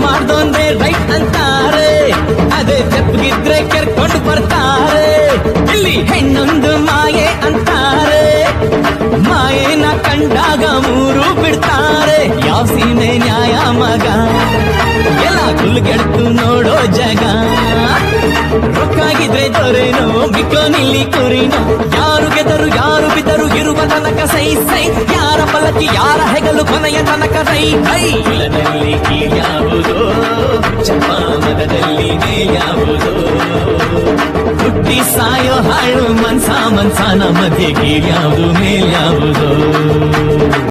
ಮಾಡ್ದೊಂದೇ right ಅಂತಾರೆ, ಅದೇ ತೆಪ್ಪಗಿದ್ರೆ ಕೆರ್ಕೊಂಡು ಬರ್ತಾರೆ. ಇಲ್ಲಿ ಹೆಣ್ಣೊಂದು ಮಾಯೆ ಅಂತಾರೆ, ಮಾಯೆನ ಕಂಡಾಗ ಮೂರು ಬಿಡ್ತಾರೆ. ಯಾವ ಸೀಮೆ ನ್ಯಾಯ ಮಗ, ಎಲ್ಲ ಕುಲ್ಗೆಡ್ತು ನೋಡೋ ಜಗ. ರೊಕ್ಕಾಗಿದ್ರೆ ದೊರೆನೋ ಬಿಕ್ಕೋ ನಿಲ್ಲಿ ಕುರಿನೋ, ಯಾರು ಗೆದರು ಯಾರು ಬಿದ್ದರು ಇರುವ ತನಕ ಸೈ ಸೈ. ಯಾರ ಫಲಕ್ಕೆ ಯಾರ ಹೆಗಲು ಕೊನೆಯ ತನಕ ರೈ ಹೈ. ಕುಲದಲ್ಲಿ ಕೀಳ್ಯಾವುದೋ ಚಪ್ಪಾಮರದಲ್ಲಿ ಮೇಲ್ಯಾವುದೋ, ಹುಟ್ಟಿ ಸಾಯೋ ಹಾಳು ಮನ್ಸ ಮನ್ಸನ ಮಧ್ಯೆ ಕೀಳ್ಯಾವುದು ಮೇಲ್ಯಾವುದೋ.